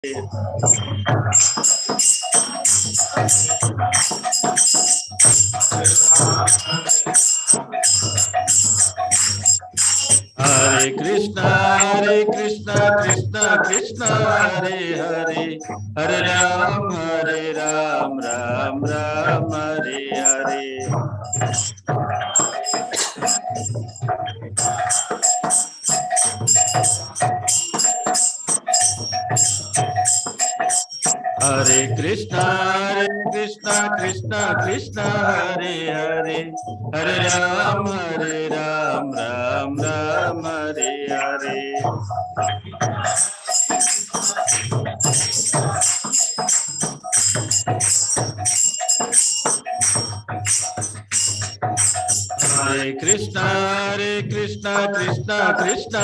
Hare Krishna, Krishna Krishna, Hare Hare, Hare Ram, Ram Ram, Hare Hare. Hare Krishna, Krishna Krishna, Hare Hare, Hare Ram, Ram Ram, Hare Hare. Hare Krishna, Krishna Krishna,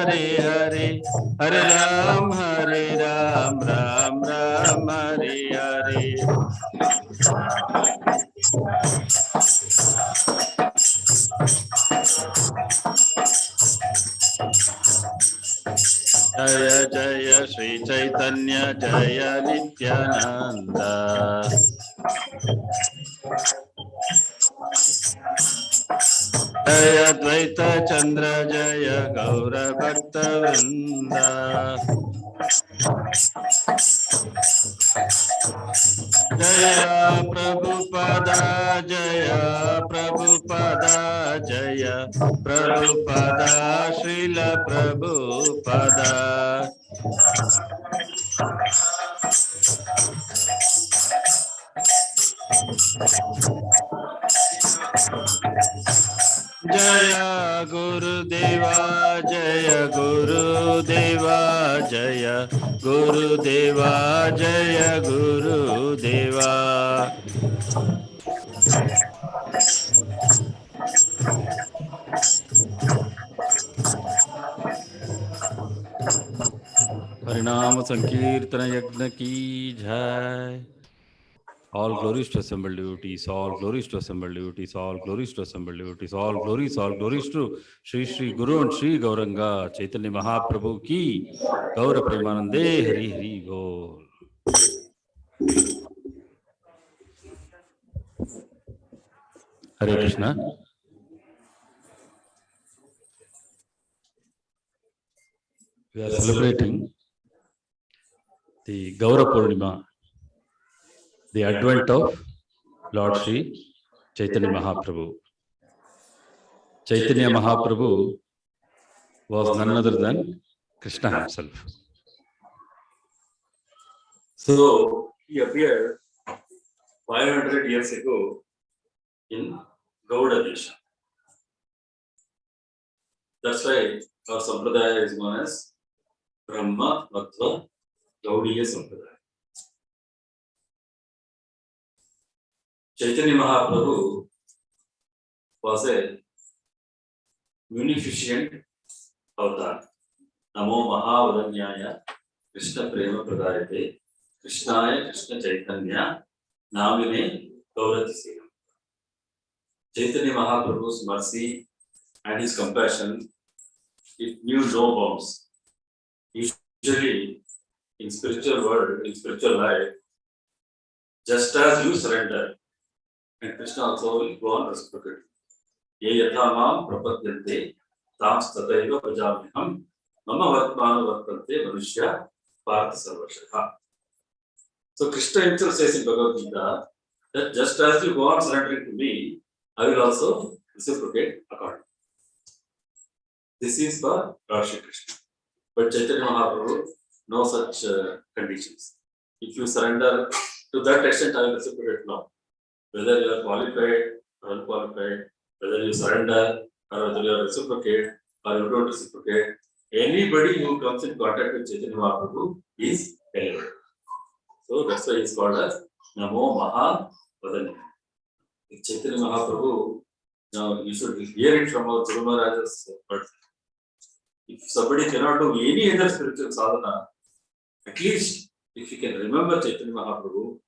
Hare Hare, Hare Ram, Ram Ram, Hare Hare. Jaya Jaya Sri Chaitanya, Jaya Nityananda. Jaya Dvaita Chandra, Jaya Gaura Bhakta Vrinda. Jaya Prabhupada, Jaya Prabhupada, Jaya Prabhupada, Srila Prabhupada. Jaya Guru Deva, Jaya Guru Deva, Jaya Guru Deva, Jaya Guru Deva. Harinama Sankirtana Yagna Ki Jai. All glories to assembled devotees, all glories to assembled devotees, all glories to assembled devotees, all glories to Sri Sri Guru and Sri Gauranga, Chaitanya Mahaprabhu ki, Gaura Premanande, Hari Hari Bol. Hare Krishna. We are celebrating the Gaura Purnima, the advent of Lord Sri Chaitanya Mahaprabhu. Chaitanya Mahaprabhu was none other than Krishna himself. So he appeared 500 years ago in Gauda-desha. That's why our Sampradaya is known as Brahma Mattva Gaudiya Sampradaya. Chaitanya Mahaprabhu was a munificent avatar. Namo Mahavadanyaya Krishna Prema Pradayate Krishnaya Krishna Chaitanya Namine Gaurati Sena. Chaitanya Mahaprabhu's mercy and his compassion, it knew no bounds. Usually, in spiritual world, in spiritual life, just as you surrender, and Krishna also will go on reciprocating. Ye yatha mam prapadyante tam stataiva prajamiham mama vatmanu vartante manushya partha sarvashakha. So Krishna himself says in Bhagavad Gita that just as you go on surrendering to me, I will also reciprocate accordingly. This is for Lord Shri Krishna. But Chaitanya Mahaprabhu, no such conditions. If you surrender to that extent, I will reciprocate now. Whether you are qualified or unqualified, whether you surrender or whether you are reciprocate or you don't reciprocate, anybody who comes in contact with Chaitanya Mahaprabhu is delivered. So that's why he is called as Namo Mahavadanya. Chaitanya Mahaprabhu, now you should hear it from our Guru Maharaj's words. If somebody cannot do any other spiritual sadhana, at least if you can remember Chaitanya Mahaprabhu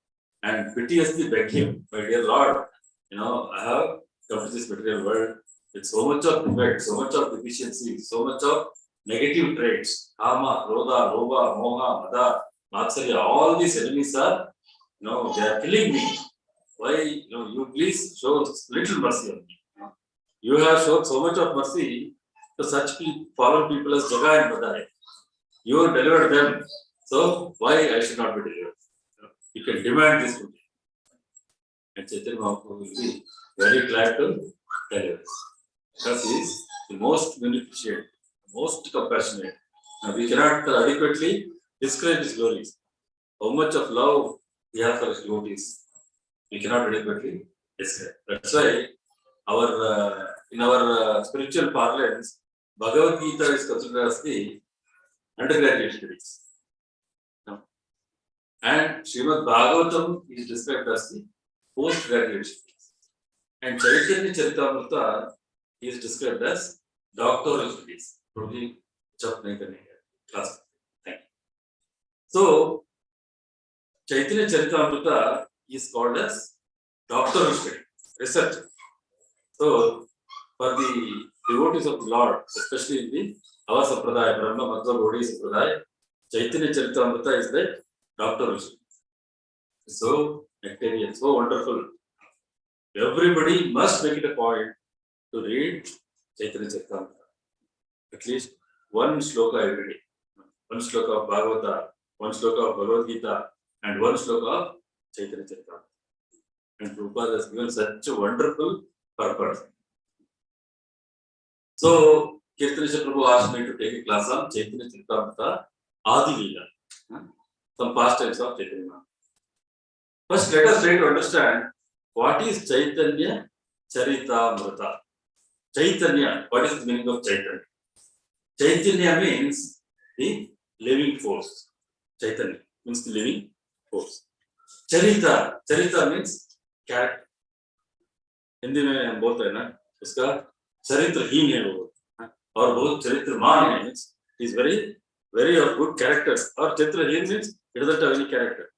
and piteously beg him, my dear Lord, I have come to this material world with so much of defect, so much of deficiency, so much of negative traits, kama, krodha, lobha, moha, mada, Matsalya, all these enemies are, they are killing me. Why, you please show little mercy on me. You have shown so much of mercy to such fallen people as Jaga and Badai. You delivered them. So why I should not be delivered? You can demand this from me. And Chaitanya Mahaprabhu will be very glad to deliver this. Because he is the most beneficent, most compassionate. Now, we cannot adequately describe his glories. How much of love he has for his devotees, we cannot adequately describe. That's why in our spiritual parlance, Bhagavad Gita is considered as the undergraduate studies. And Srimad Bhagavatam is described as the postgraduate studies. And Chaitanya Charitamrita is described as doctoral studies. Probably class. Thank you. So, Chaitanya Charitamrita is called as doctoral study, research. So, for the devotees of the Lord, especially in the our Sampradaya, Brahma Madhva Gaudiya Sampradaya, Chaitanya Charitamrita is the doctoral study. So nectarian, so wonderful. Everybody must make it a point to read Chaitanya Charitamrita. At least one shloka every day. One shloka of Bhagavata, one shloka of Bhagavad Gita, and one shloka of Chaitanya Charitamrita. And Prabhupada has given such a wonderful purpose. So, Kirtanesha Prabhu asked me to take a class on Chaitanya Charitamrita Adi Leela. Some pastimes of Chaitanya. First, let us try to understand what is Chaitanya Charitamrita. Chaitanya, what is the meaning of Chaitanya? Chaitanya means the living force. Chaitanya means the living force. Charita means character. Hindi में हम बोलते हैं ना, उसका चरित्रहीन है वो, और बहुत चरित्रमान है, means he is very of good character, और चरित्रहीन means he doesn't have any character.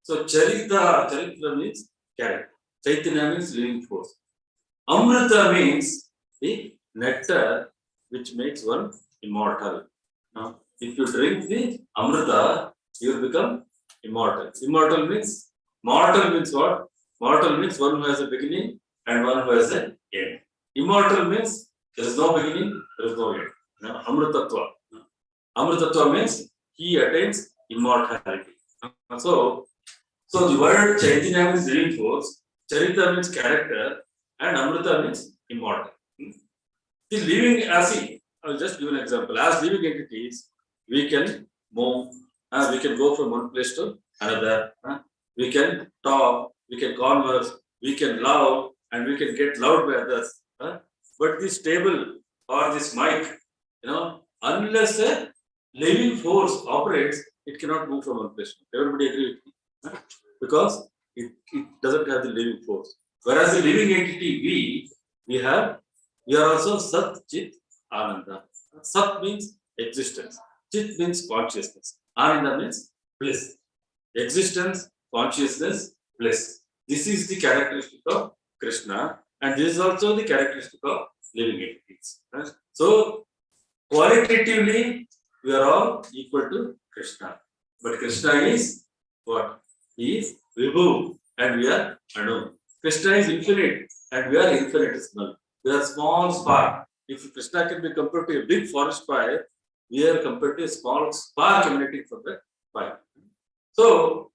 So charitra means character. Chaitanya means living force. Amrita means the nectar which makes one immortal. Now, if you drink the Amrita, you will become immortal. Immortal means, mortal means what? Mortal means one who has a beginning and one who has an end. Immortal means there is no beginning, there is no end. Amritatva. Amritatva means he attains immortality. So the word Chaitanya means living force, Charita means character, and Amrita means immortal. The living I will just give an example. As living entities, we can move, we can go from one place to another, we can talk, we can converse, we can love, and we can get loved by others. But this table or this mic, unless a living force operates, it cannot move from one place. Everybody agree with me? Because it doesn't have the living force. Whereas the living entity, we are also Sat, Chit, Ananda. Sat means existence. Chit means consciousness. Ananda means bliss. Existence, consciousness, bliss. This is the characteristic of Krishna, and this is also the characteristic of living entities. So, qualitatively, we are all equal to Krishna. But Krishna is what? He is Vibhu, and we are Anu. Krishna is infinite, and we are infinitesimal. We are small spark. If Krishna can be compared to a big forest fire, we are compared to a small spark emanating from the fire. So,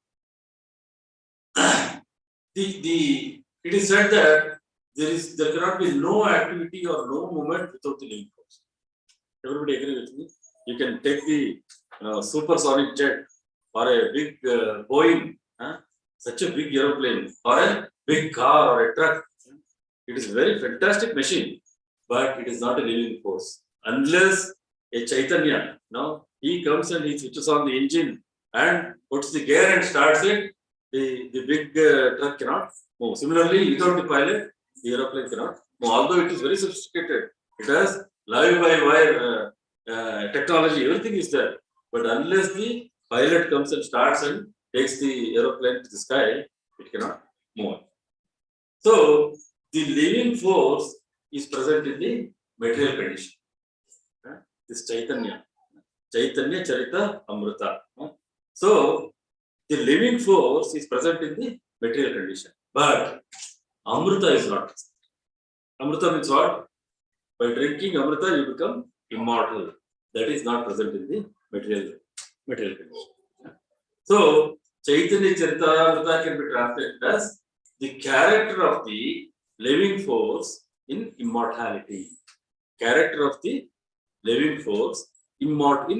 it is said that there cannot be no activity or no movement without the living force. Everybody agree with me? You can take the supersonic jet or a big Boeing, such a big aeroplane, or a big car or a truck. It is a very fantastic machine, but it is not a living force. Unless a Chaitanya, he comes and he switches on the engine and puts the gear and starts it, the big truck cannot move. Similarly, without the pilot, the aeroplane cannot move. Although it is very sophisticated, it has live-by-wire technology, everything is there. But unless the pilot comes and starts and takes the aeroplane to the sky, it cannot move. So, the living force is present in the material condition. This Chaitanya Charita Amrita. So the living force is present in the material condition, but Amrita is not. Amrita means what? By drinking Amrita, you become immortal. That is not present in the material condition. So Chaitanya Charitamrita can be translated as the character of the living force in immortality. Character of the living force in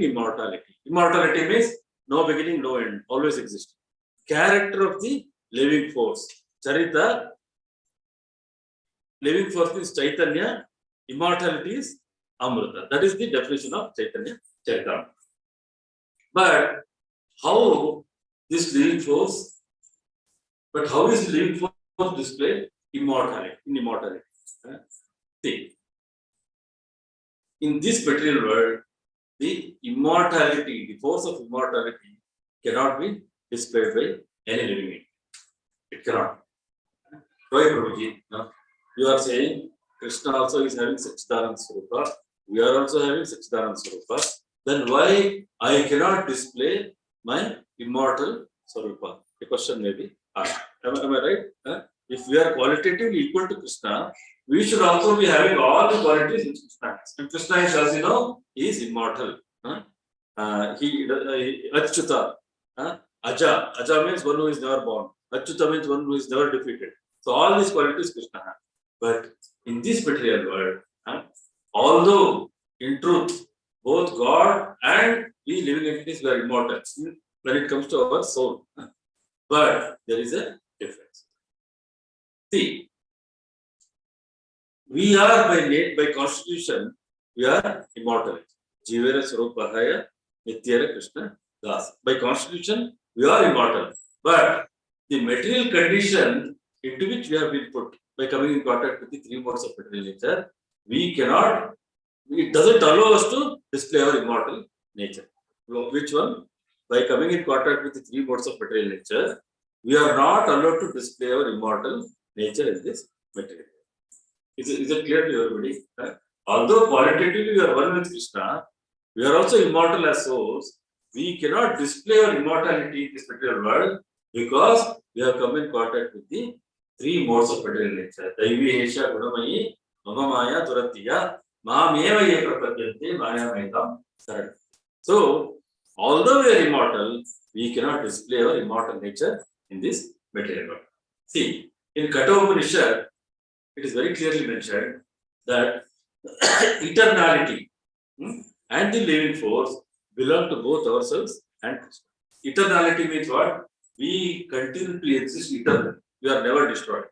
immortality. Immortality means no beginning, no end, always existing. Character of the living force. Charita, living force is Chaitanya, immortality is Amrita. That is the definition of Chaitanya Charitamrita. But how this living force, how is the living force displayed? Immortality, in immortality. See, in this material world, the immortality, the force of immortality cannot be displayed by any living entity. It cannot. Why, Prabhuji? No? You are saying Krishna also is having Satchidananda Swarupa. We are also having Satchidananda Swarupa. Then why I cannot display my immortal Swarupa? The question may be asked. Am I right? If we are qualitatively equal to Krishna, we should also be having all the qualities which Krishna has. And Krishna is, as you know, he is immortal. He Achyuta. Aja. Aja means one who is never born. Achyuta means one who is never defeated. So all these qualities Krishna has. But in this material world, although in truth, both God and we living entities were immortal when it comes to our soul. But there is a difference. See, we are by constitution, we are immortal. Jivera Swarupahaya Nityara Krishna Das. By constitution, we are immortal. But the material condition into which we have been put by coming in contact with the three modes of material nature, we cannot, it doesn't allow us to display our immortal nature. Which one? By coming in contact with the three modes of material nature, we are not allowed to display our immortal nature in this material. Is it clear to everybody? Although qualitatively we are one with Krishna, we are also immortal as souls. We cannot display our immortality in this material world because we have come in contact with the three modes of material nature. Daivi Hesha Gudamayi, Mama Maya Turatiya, Mahameva Ye Prapadyante, Maya Maitam Saran. So, although we are immortal, we cannot display our immortal nature in this material world. See, in Kathopanishad, it is very clearly mentioned that eternality and the living force belong to both ourselves and Krishna. Eternality means what? We continue to exist eternally. We are never destroyed.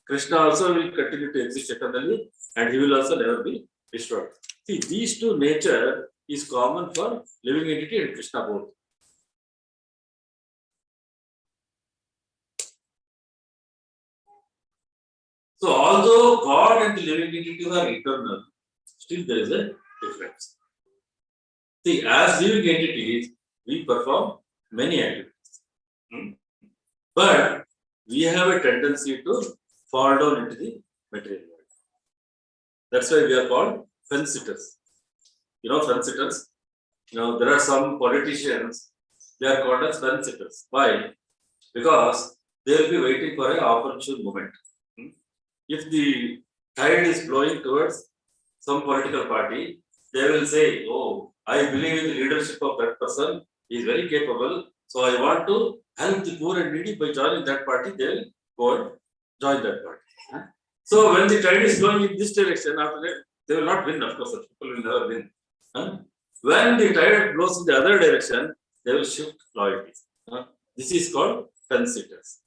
Krishna also will continue to exist eternally and he will also never be destroyed. See, these two nature is common for living entity and Krishna both. So, although God and the living entity are eternal, still there is a difference. See, as living entities, we perform many activities. But we have a tendency to fall down into the material world. That's why we are called fence sitters. You know, fence sitters? There are some politicians, they are called as fence sitters. Why? Because they will be waiting for an opportune moment. If the tide is blowing towards some political party, they will say, oh, I believe in the leadership of that person, he is very capable, so I want to help the poor and needy by joining that party, they will go and join that party. So when the tide is blowing in this direction, after that, they will not win, of course, such people will never win. When the tide blows in the other direction, they will shift loyalties. This is called fence sitters.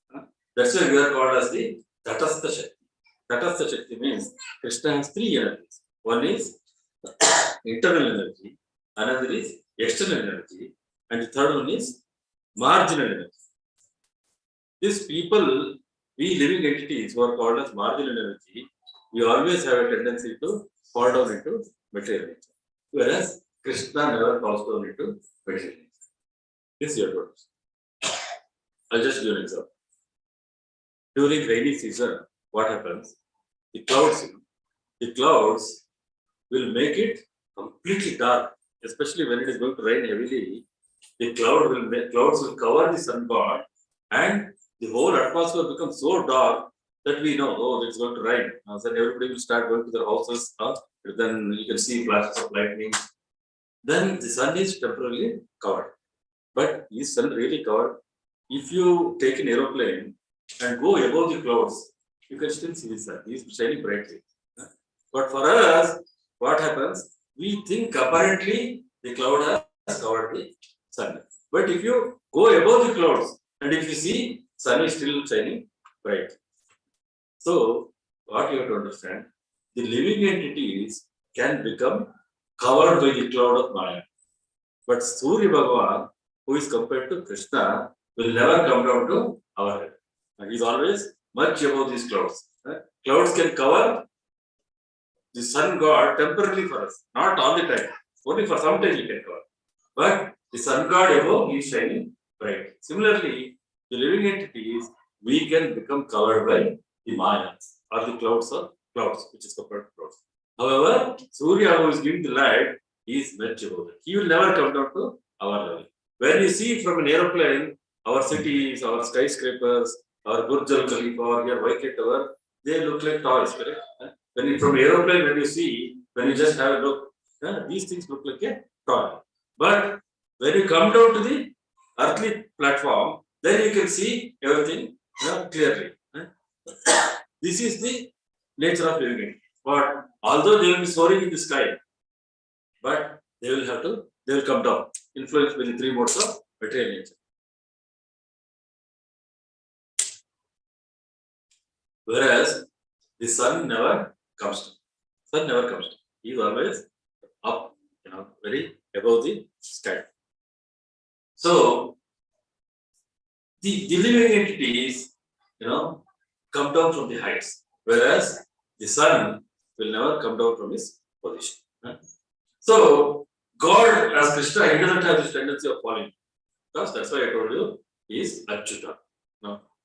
That's why we are called as the Tatastha Shakti. Tatastha Shakti means Krishna has three energies. One is internal energy, another is external energy, and the third one is marginal energy. These people, we living entities who are called as marginal energy, we always have a tendency to fall down into material nature. Whereas Krishna never falls down into material nature. This is your words. I'll just give an example. During rainy season, what happens? The clouds will make it completely dark, especially when it is going to rain heavily. the clouds will cover the sun god, and the whole atmosphere becomes so dark that we know, oh, it's going to rain. Then everybody will start going to their houses. Then you can see flashes of lightning. Then the sun is temporarily covered. But is sun really covered? If you take an aeroplane and go above the clouds, you can still see the sun. He is shining brightly. But for us, what happens? We think apparently the cloud has covered the sun. But if you go above the clouds and if you see, sun is still shining bright. So, what you have to understand, the living entities can become covered by the cloud of Maya. But Surya Bhagavan, who is compared to Krishna, will never come down to our head. He is always much above these clouds. Clouds can cover the sun god temporarily for us, not all the time. Only for some time he can cover. But the sun god above is shining bright. Similarly, the living entities, we can become covered by the Mayas or the clouds, which is compared to clouds. However, Surya, who is giving the light, is much above it. He will never come down to our level. When you see from an aeroplane, our cities, our skyscrapers, our Burj Al Khalifa, or your White Tower, they look like toys, correct? When from aeroplane, when you see, when you just have a look, these things look like a toy. But when you come down to the earthly platform, then you can see everything clearly. This is the nature of living entity. But although they will be soaring in the sky, but they will come down, influenced by the three modes of material nature. Whereas the sun never comes down. Sun never comes down. He is always up, very above the sky. So the living entities, come down from the heights, whereas the sun will never come down from his position. So God, as Krishna, he doesn't have this tendency of falling. Because that's why I told you, he is Achyuta.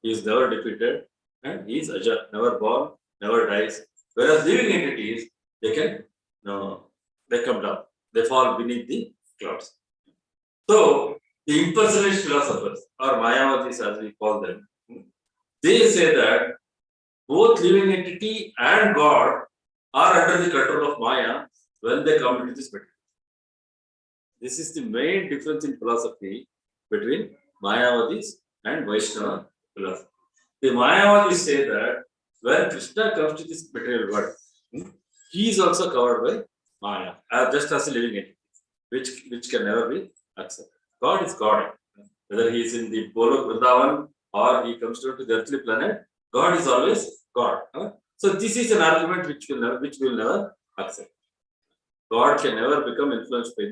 He is never defeated and he is Aja, never born, never dies. Whereas living entities, they can, they come down. They fall beneath the clouds. So the impersonalist philosophers, or Mayavadis as we call them, they say that both living entity and God are under the control of Maya when they come into this material. This is the main difference in philosophy between Mayavadis and Vaishnava philosophy. The Mayavadis say that when Krishna comes to this material world, he is also covered by Maya, just as a living entity, which can never be accepted. God is God. Whether he is in the Golok Vrindavan or he comes down to the earthly planet, God is always God. So this is an argument which will never accept. God can never become influenced by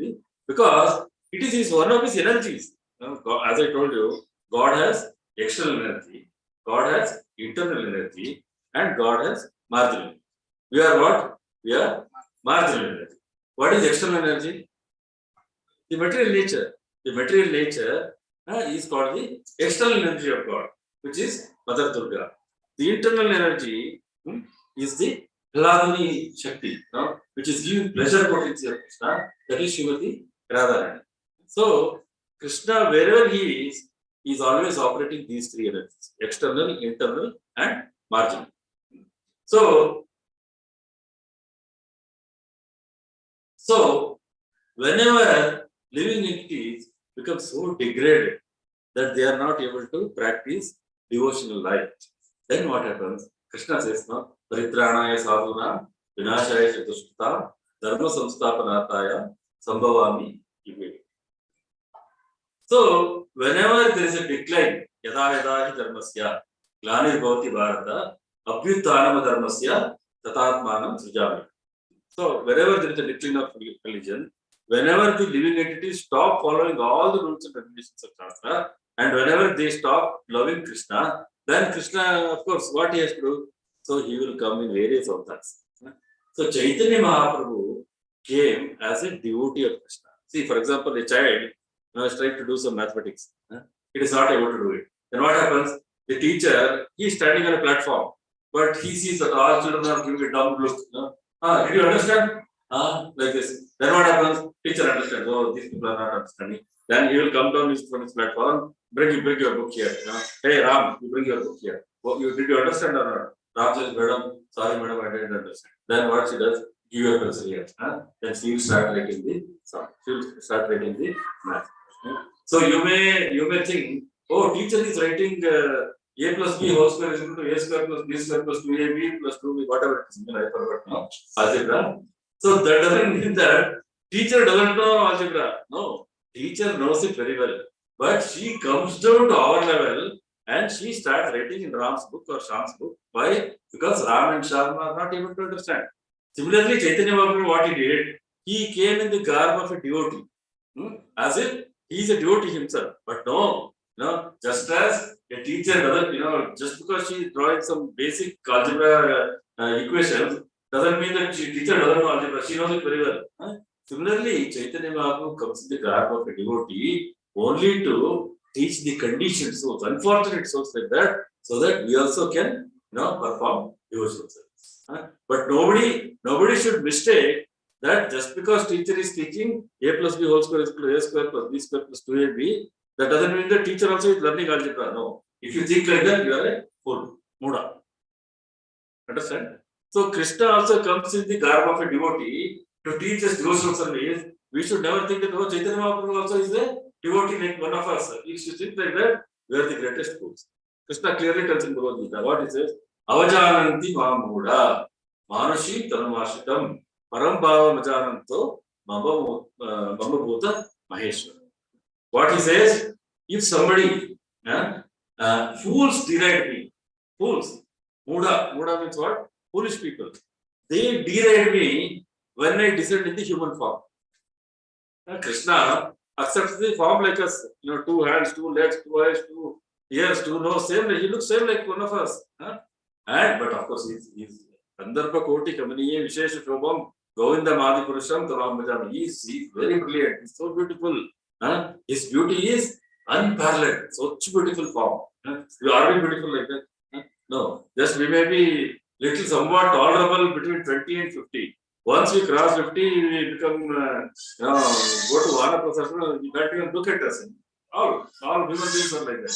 because it is one of his energies. As I told you, God has external energy, God has internal energy, and God has marginal energy. We are what? We are marginal energy. What is external energy? The material nature. The material nature is called the external energy of God, which is Mother Durga. The internal energy is the Hladuni Shakti, which is giving pleasure potency of Krishna, that is Shrimati Radharani. So, Krishna, wherever he is always operating these three energies, external, internal, and marginal. So whenever living entities become so degraded that they are not able to practice devotional life, then what happens? Krishna says, Paritranaya sadhuna, vinashaya chatushtha, dharma samsthapanataya, sambhavami yuge. So, whenever there is a decline, yada yada hi dharmasya, glanir bhavati bharata, abhyuttanam dharmasya, tatatmanam srijami. So, wherever there is a decline of religion, whenever the living entities stop following all the rules and regulations of Shastra, and whenever they stop loving Krishna, then Krishna, of course, what he has to do? So he will come in various avatars. So Chaitanya Mahaprabhu came as a devotee of Krishna. See, for example, a child is trying to do some mathematics. It is not able to do it. Then what happens? The teacher, he is standing on a platform, but he sees that all children are giving a dumb look. Did you understand? Like this. Then what happens? Teacher understands, oh, these people are not understanding. Then he will come down from his platform, bring your book here. Hey Ram, you bring your book here. Did you understand or not? Ram says, madam, sorry madam, I didn't understand. Then what she does? Give your pencil here. Then she will start writing the math. So you may think, oh, teacher is writing a plus b whole square is equal to a square plus b square plus 2ab plus 2b, whatever it is. I forgot now. Algebra. So that doesn't mean that teacher doesn't know algebra. No, teacher knows it very well. But she comes down to our level and she starts writing in Ram's book or Sham's book. Why? Because Ram and Sham are not able to understand. Similarly, Chaitanya Babu, what he did, he came in the garb of a devotee. As if he is a devotee himself. But no, just as a teacher doesn't, just because she is drawing some basic algebra equations, doesn't mean that teacher doesn't know algebra. She knows it very well. Similarly, Chaitanya Mahaprabhu comes in the garb of a devotee only to teach the conditioned souls, unfortunate souls like that, so that we also can, perform devotional service. But nobody should mistake that just because teacher is teaching a plus b whole square is equal to a square plus b square plus 2ab, that doesn't mean the teacher also is learning algebra. No. If you think like that, you are a fool. Muda. Understand? So Krishna also comes in the garb of a devotee to teach us devotional service. We should never think that Chaitanya Mahaprabhu also is a devotee like one of us. If you think like that, we are the greatest fools. Krishna clearly tells in Bhagavad Gita what he says: Avajananti Mamuda Manushi Tanuvashitam Parambhava Majananto Mambabhuta Maheshwara. What he says, if somebody, fools deride me, fools, Muda means what? Foolish people. They deride me when I descend in the human form. Krishna accepts the form like us, 2 hands, 2 legs, 2 eyes, 2 ears, 2 nose, same. He looks same like one of us. But of course, he's Kandharpa Koti Kamaniye Vishesha Shobham Govinda Madi Purusham Talam Bhajami. He's very brilliant. He's so beautiful. His beauty is unparalleled. Such beautiful form. You are we beautiful like that? No. Just we may be little somewhat tolerable between 20 and 50. Once we cross 50, we become, go to Vanaprasasana, you can't even look at us. All human beings are like that.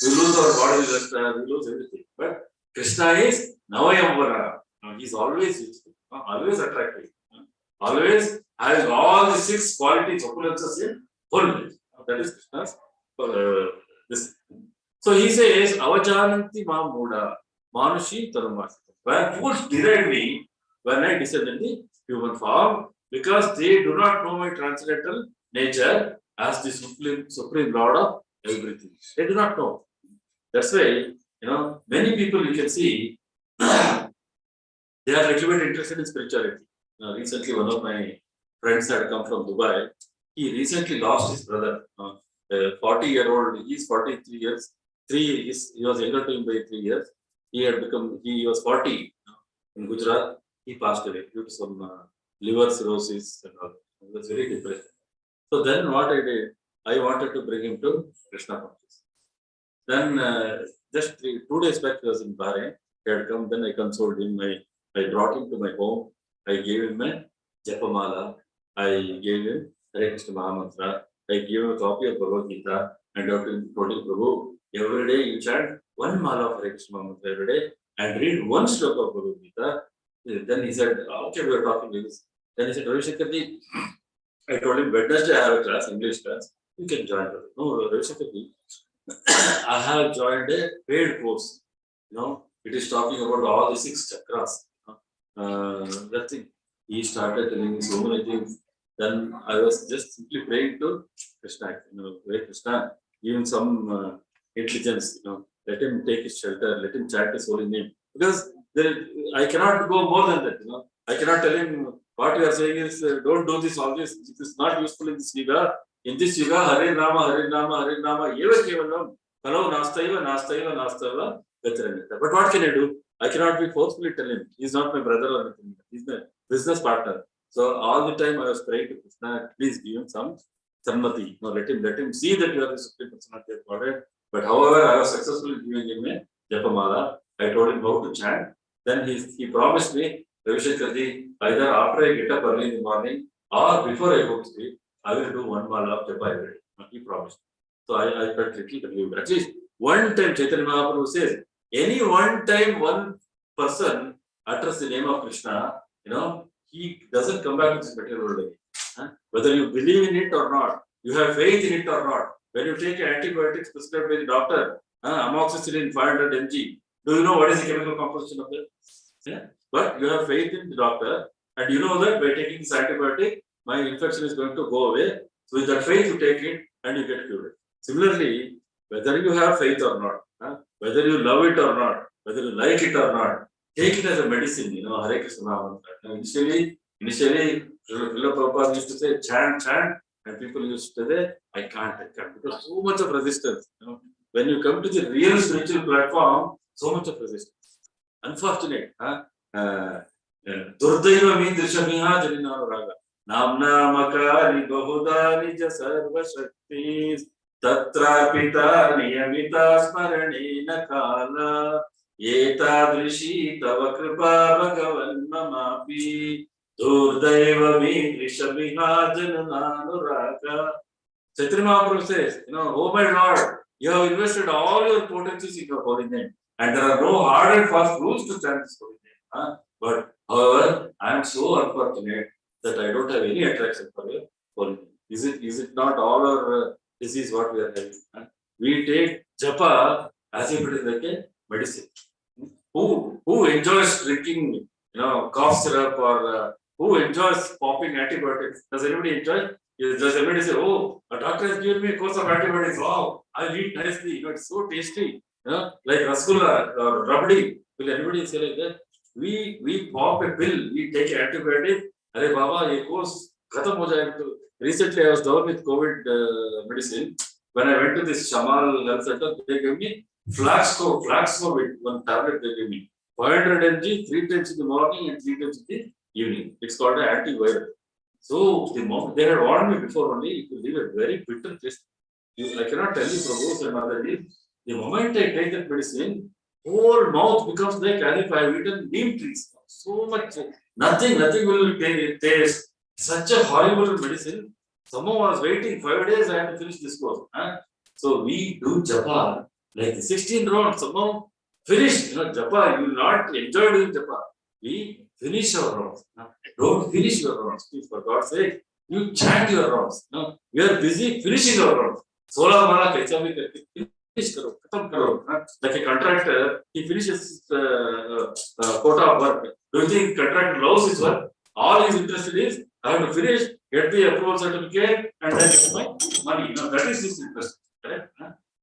We lose our body, we lose everything. But Krishna is Navayamvara. He's always useful, always attractive, always has all the 6 qualities, opulences in full. That is Krishna's this. So he says, Avajananti Mamuda, Manushi Tanumasita. When fools deride me, when I descend in the human form, because they do not know my transcendental nature as the supreme Lord of everything. They do not know. That's why, many people you can see, they are a little bit interested in spirituality. Recently, one of my friends had come from Dubai. He recently lost his brother, a 40-year-old. He's 43 years. He was younger to him by 3 years. He was 40 in Gujarat. He passed away due to some liver cirrhosis and all. He was very depressed. So then what I did, I wanted to bring him to Krishna consciousness. Then just 2 days back, he was in Bahrain. He had come. Then I consoled him. I brought him to my home. I gave him a Japamala. I gave him Hare Krishna Mahamantra. I gave him a copy of Bhagavad Gita and told him, Prabhu, every day you chant 1 mala of Hare Krishna Mahamantra every day and read 1 sloka of Bhagavad Gita. Then he said, okay, we are talking like this. Then he said, Ravi Shankarji, I told him, Wednesday I have a class, English class. You can join. No, Ravi Shankarji, I have joined a paid course. It is talking about all the 6 chakras. That thing. He started telling me so many things. Then I was just simply praying to Krishna. Pray Krishna, give him some intelligence. Let him take his shelter. Let him chant his holy name. Because I cannot go more than that. I cannot tell him what you are saying is don't do this, all this. It is not useful in this yuga. In this yuga, Hare Rama, Hare Rama, Hare Rama, Eva Kevalam, Hello, Nastaiva. But what can I do? I cannot be forcefully telling him. He's not my brother or anything. He's my business partner. So all the time I was praying to Krishna, please give him some Sarmati. Let him see that you are the Supreme Personality of Godhead. But however, I was successfully giving him a Japamala. I told him how to chant. Then he promised me, Ravi Shankarji, either after I get up early in the morning or before I go to sleep, I will do one mala of japa every day. He promised. So I felt little relieved. At least one time Chaitanya Mahaprabhu says, any one time one person utters the name of Krishna, he doesn't come back to this material world again. Whether you believe in it or not, you have faith in it or not. When you take antibiotics prescribed by the doctor, amoxicillin 500 mg, do you know what is the chemical composition of that? Yeah? But you have faith in the doctor, and you know that by taking this antibiotic, my infection is going to go away. So with that faith, you take it and you get cured. Similarly, whether you have faith or not, whether you love it or not, whether you like it or not, take it as a medicine. Hare Krishna. Initially, Srila Prabhupada used to say chant, and people used to say, I can't, because so much of resistance. When you come to the real spiritual platform, so much of resistance. Unfortunate. Durdaiva means Rishabhiha Raganuragh. Namna Makari Bahuda Nija Sarva Shaktis Tatra Pita Niyamita Smaranena Kala Etadrishi Tava Kripa Bhagavan Mamapi Durdaiva means Rishabhiha Jananuragh. Chaitanya Mahaprabhu says, oh my Lord, you have invested all your potencies in your holy name. And there are no hard and fast rules to chant this holy name. But however, I am so unfortunate that I don't have any attraction for your holy name. Is it not all our disease what we are having? We take japa as if it is like a medicine. Who enjoys drinking, cough syrup, or who enjoys popping antibiotics? Does anybody enjoy? Does everybody say, oh, a doctor has given me a course of antibiotics? Wow, I'll eat nicely. It's so tasty. Like rasgulla or rabdi. Will anybody say like that? We pop a pill, we take antibiotic. Arey Baba, a course khatam ho jayega. Recently, I was down with COVID medicine. When I went to this Shamal health center, they gave me Flaxcovit, one tablet they gave me. 500 mg, 3 times in the morning and 3 times in the evening. It's called an antiviral. So the moment they had warned me before only, it will leave a very bitter taste. I cannot tell you, Prabhu and Mother, the moment I take that medicine, whole mouth becomes like as if I have eaten neem trees. So much, nothing will taste. Such a horrible medicine. Someone was waiting 5 days, I had to finish this course. So we do japa like the 16 rounds. Somehow finish, japa. You will not enjoy doing japa. We finish our rounds. Don't finish your rounds, please, for God's sake. You chant your rounds. We are busy finishing our rounds. 16 mala kaisa bhi karke finish karo, khatam karo. Like a contractor, he finishes quota of work. Do you think contractor loves his work? All he is interested is, I have to finish, get the approval certificate, and then get my money. That is his interest. Correct?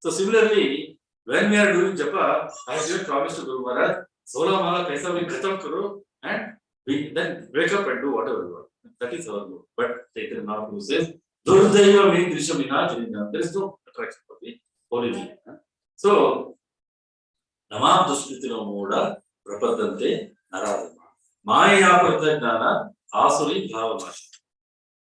So similarly, when we are doing japa, I have promised to Guru Maharaj, 16 mala kaisa bhi khatam karo, and we then wake up and do whatever we want. That is our goal. But Chaitanya Mahaprabhu says, Durdaiva means Rishabhina. There is no attraction for the holy name. So, Namam Dushkritino Moda, Prapadante, Naradama. Maya Pratajnana, Asuri Bhavamash.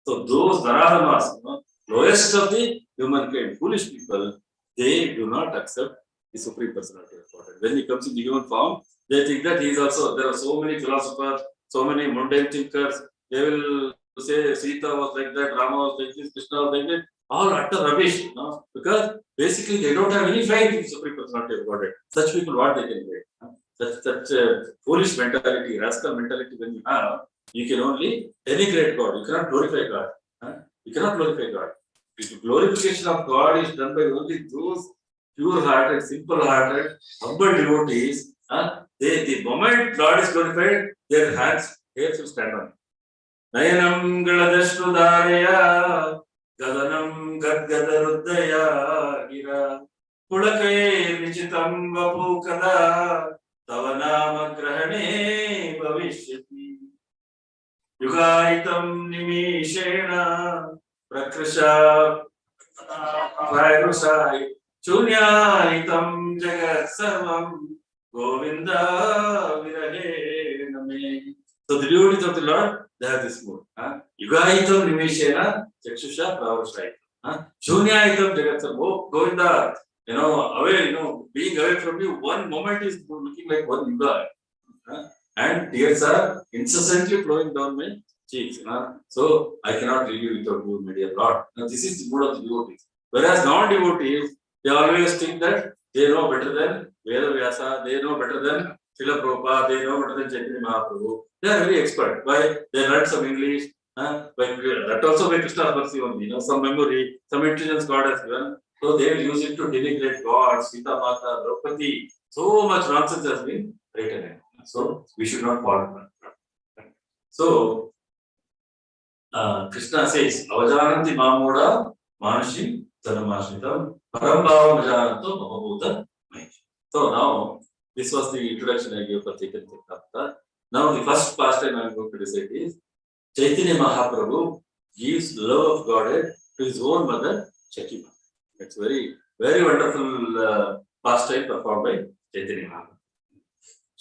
So, those Naradamas, lowest of the humankind, foolish people, they do not accept the Supreme Personality of Godhead. When he comes in the human form, they think that he is also, there are so many philosophers, so many mundane thinkers, they will say Sita was like that, Rama was like this, Krishna was like that, all utter rubbish, because basically they don't have any faith in the Supreme Personality of Godhead. Such people, what they can get? Such foolish mentality, rascal mentality when you have, you can only denigrate God, you cannot glorify God. You cannot glorify God. The glorification of God is done by only those pure-hearted, simple-hearted, humble devotees. The moment God is glorified, their hairs will stand on. Nayanam Galadashnu Daraya, Gadanam Gadgadaruddaya Gira, Pulake Vichitam Vapukada, Tavanama Grahane Bhavishyati, Yugaitam Nimishena, Prakrisha Vairusai, Chunyaitam Jagat Sarvam, Govinda Virahe Name. So the devotees of the Lord, they have this mood. Yugaitam Nimishena, Chakshusha Vairusai. Chunyaitam Jagat Sarvam, Govinda, away, being away from you, one moment is looking like one yuga. And tears are incessantly flowing down my cheeks. So I cannot live without you, my dear Lord. Now, this is the mood of the devotees. Whereas non-devotees, they always think that they know better than Veda Vyasa, they know better than Srila Prabhupada, they know better than Chaitanya Mahaprabhu. They are very expert. Why? They learned some English. That also by Krishna's mercy only. Some memory, some intelligence God has given. So they will use it to denigrate God, Sita Mata, Draupadi. So much nonsense has been written. So we should not fall. So Krishna says, Avajananti Mamuda Manashim Dhanamashritam Parambhavam Vajananto Mahabhuta Mahesh. So now, this was the introduction I gave for Chaitanya Charitamrita. Now the first pastime I am going to recite is Chaitanya Mahaprabhu gives love of Godhead to his own mother, Shakima. It's very, very wonderful pastime performed by Chaitanya Mahaprabhu.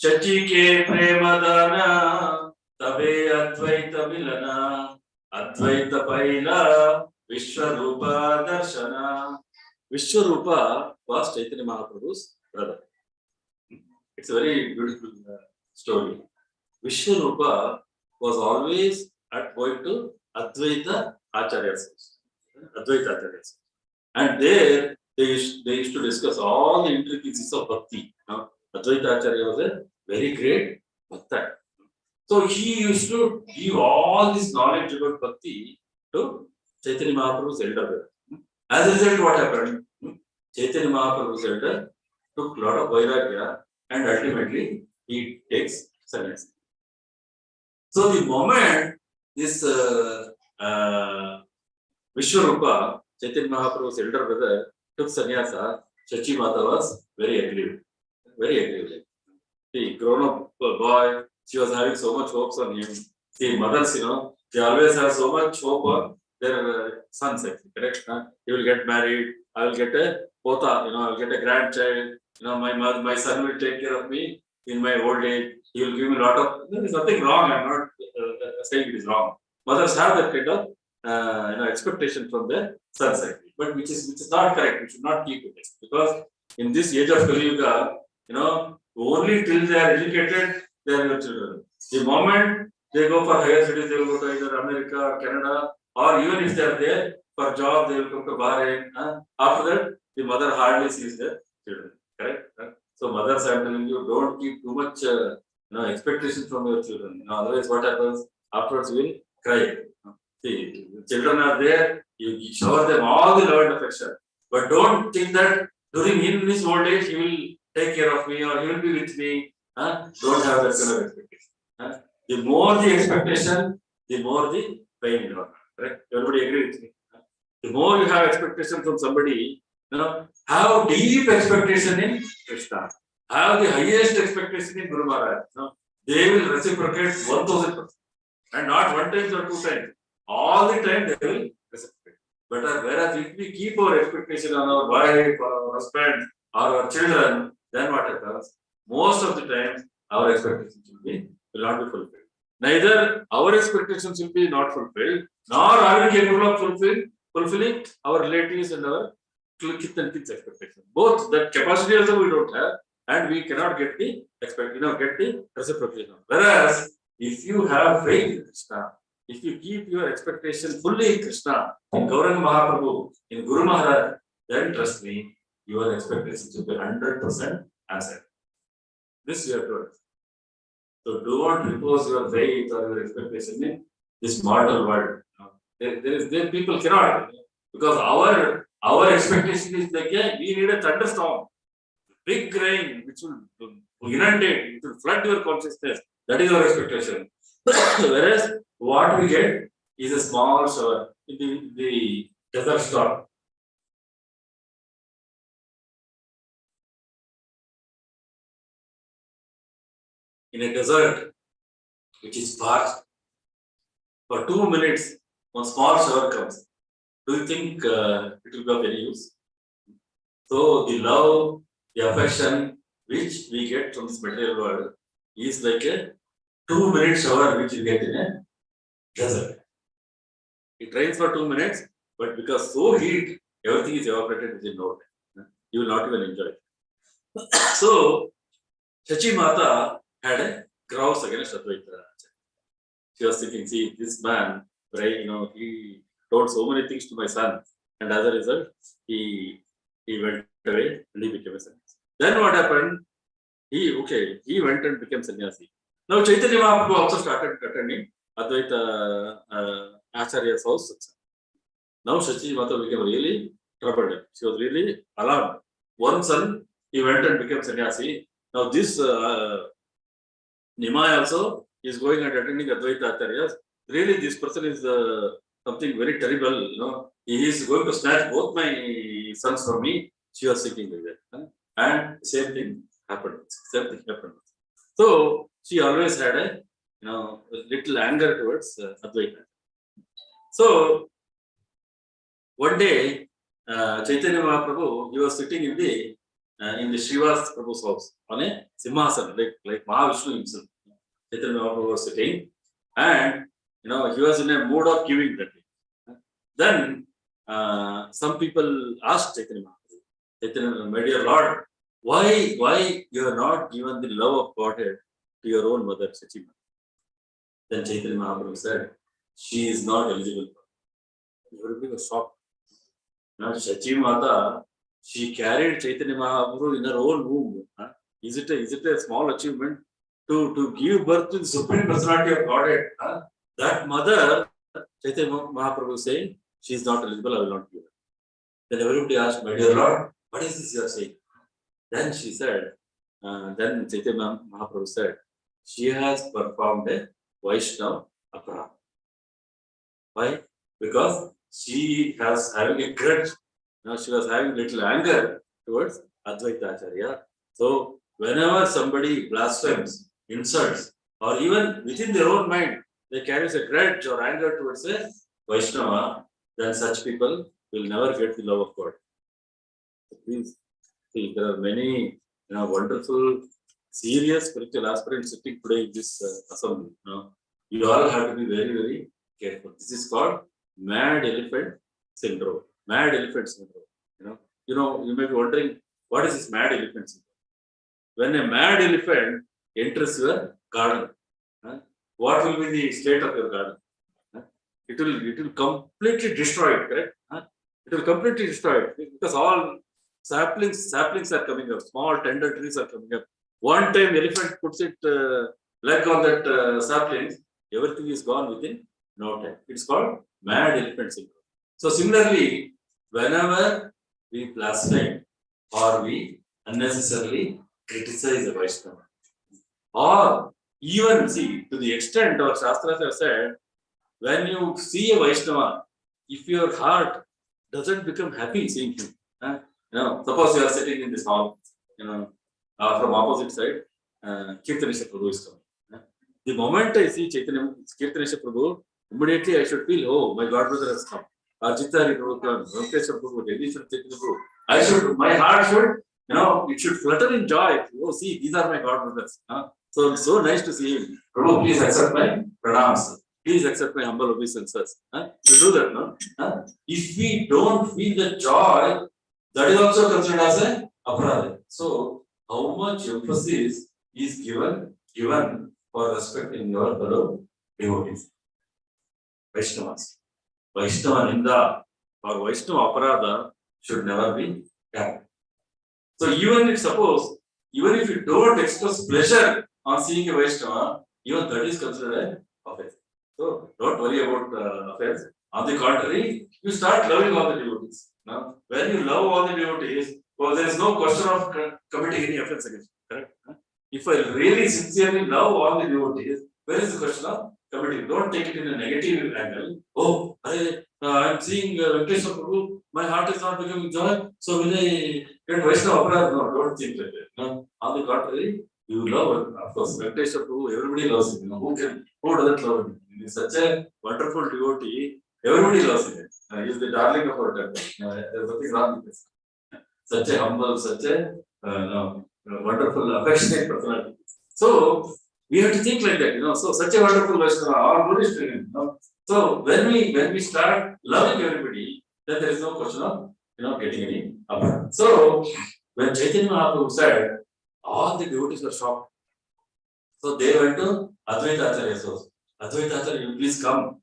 Shachi ke premadana tabe advaita milana Advaita Paila Vishwarupa Darshana. Vishwarupa was Chaitanya Mahaprabhu's brother. It's a very beautiful story. Vishwarupa was always going to Advaita Acharya's house. And there they used to discuss all the intricacies of bhakti. Advaita Acharya was a very great bhakta. So he used to give all this knowledge about bhakti to Chaitanya Mahaprabhu's elder brother. As a result, what happened? Chaitanya Mahaprabhu's elder took a lot of vairagya and ultimately he takes sannyasa. So the moment this Vishwarupa, Chaitanya Mahaprabhu's elder brother, took sannyasa, Shachi Mata was very aggrieved. Very aggrieved. The grown-up boy, she was having so much hopes on him. See, mothers, they always have so much hope on their sons, correct? He will get married, I will get a pota, I will get a grandchild, my son will take care of me in my old age, he will give me a lot of, there is nothing wrong, I'm not saying it is wrong. Mothers have that kind of expectation from their sons, but which is not correct, we should not keep it. Because in this age of Kali Yuga, only till they are educated, they are your children. The moment they go for higher studies, they will go to either America or Canada, or even if they are there for job, they will come to Bahrain. After that, the mother hardly sees their children. Correct? So mothers, I am telling you, don't keep too much expectations from your children. Otherwise, what happens? Afterwards, you will cry. See, the children are there, you shower them all the love and affection. But don't think that during his old age, he will take care of me or he will be with me. Don't have that kind of expectation. The more the expectation, the more the pain in your heart. Correct? Everybody agree with me? The more you have expectation from somebody, have deep expectation in Krishna. Have the highest expectation in Guru Maharaj. They will reciprocate 1000%. And not one time or two times. All the time they will reciprocate. But whereas if we keep our expectation on our wife, or our husband, or our children, then what happens? Most of the times, our expectations will not be fulfilled. Neither our expectations will be not fulfilled, nor are we capable of fulfilling our relatives and our kith and kids' expectations. Both that capacity also we don't have, and we cannot get the get the reciprocation. Whereas if you have faith in Krishna, if you keep your expectation fully in Krishna, in Gauranga Mahaprabhu, in Guru Maharaj, then trust me, your expectations will be 100% answered. This you have to understand. So don't repose your faith or your expectation in this mortal world. There people cannot, because our expectation is like we need a thunderstorm, big rain which will inundate, it will flood your consciousness. That is our expectation. Whereas what we get is a small shower in the desert storm. In a desert which is parched, for 2 minutes, one small shower comes. Do you think it will be of any use? So the love, the affection which we get from this material world is like a 2-minute shower which you get in a desert. It rains for 2 minutes, but because so heat, everything is evaporated within no time. You will not even enjoy it. So Shachi Mata had a grouse against Advaita. she was thinking, see, this man, right, he told so many things to my son, and as a result, he went away and he became a sannyasi. Then what happened? He went and became sannyasi. Now Chaitanya Mahaprabhu also started attending Advaita Acharya's house. Now Shachi Mata became really troubled. She was really alarmed. One son, he went and became sannyasi. Now this Nimai also is going and attending Advaita Acharyas. Really, this person is something very terrible. He is going to snatch both my sons from me. She was thinking like that. And same thing happened. So she always had a little anger towards Advaita. So one day, Chaitanya Mahaprabhu, he was sitting in the Srivas Prabhu's house on a Simhasana, like Mahavishnu himself. Chaitanya Mahaprabhu was sitting, and he was in a mood of giving that day. Then some people asked Chaitanya Mahaprabhu, Chaitanya, my dear Lord, why you have not given the love of Godhead to your own mother, Shachi Mata? Then Chaitanya Mahaprabhu said, she is not eligible for it. Everybody was shocked. Now Shachi Mata, she carried Chaitanya Mahaprabhu in her own womb. Is it a small achievement to give birth to the Supreme Personality of Godhead? That mother, Chaitanya Mahaprabhu is saying, she is not eligible, I will not give her. Then everybody asked, my dear Lord, what is this you are saying? Then she said, then Chaitanya Mahaprabhu said, she has performed a Vaishnava aparadha. Why? Because she has having a grudge. She was having little anger towards Advaita Acharya. So whenever somebody blasphemes, insults, or even within their own mind, they carry a grudge or anger towards a Vaishnava, then such people will never get the love of God. Please see, there are many wonderful, serious spiritual aspirants sitting today in this assembly. You all have to be very, very careful. This is called mad elephant syndrome. Mad elephant syndrome. You may be wondering, what is this mad elephant syndrome? When a mad elephant enters your garden, what will be the state of your garden? It will completely destroy it, correct? It will completely destroy it because all saplings are coming up, small tender trees are coming up. One time elephant puts its leg on that sapling, everything is gone within no time. It's called mad elephant syndrome. So similarly, whenever we blaspheme or we unnecessarily criticize a Vaishnava, or even see to the extent our Shastras have said, when you see a Vaishnava, if your heart doesn't become happy seeing him, suppose you are sitting in this hall, from opposite side, Kirtanesha Prabhu is coming. The moment I see Chaitanya Kirtanesha Prabhu, immediately I should feel, oh, my God brother has come. Arjitari Prabhu, Venkateswara Prabhu, Dedishwara Chaitanya Prabhu. My heart should, it should flutter in joy. Oh, see, these are my God brothers. So nice to see him. Prabhu, please accept my pranams. Please accept my humble obeisances. You do that, no? If we don't feel the joy, that is also considered as a aparadha. So, how much emphasis is given for respecting your fellow devotees? Vaishnavas. Vaishnava Ninda or Vaishnava Aparadha should never be done. So even if you don't express pleasure on seeing a Vaishnava, even that is considered an offense. So don't worry about offense. On the contrary, you start loving all the devotees. Now, when you love all the devotees, well, there is no question of committing any offense against you. Correct? If I really sincerely love all the devotees, where is the question of committing? Don't take it in a negative angle. Oh, I'm seeing Venkateswara Prabhu, my heart is not becoming joy, so will I get Vaishnava Aparadha? No, don't think like that. No. On the contrary, you love, of course, Venkateswara Prabhu, everybody loves him. Who doesn't love him? He is such a wonderful devotee, everybody loves him. He is the darling of our temple. There's nothing wrong with this. Such a humble, such a wonderful, affectionate personality. So we have to think like that, So such a wonderful Vaishnava, all good is to him. So when we start loving everybody, then there is no question of getting any aparadha. So when Chaitanya Mahaprabhu said, all the devotees were shocked. So they went to Advaita Acharya's house. Advaita Acharya, you please come.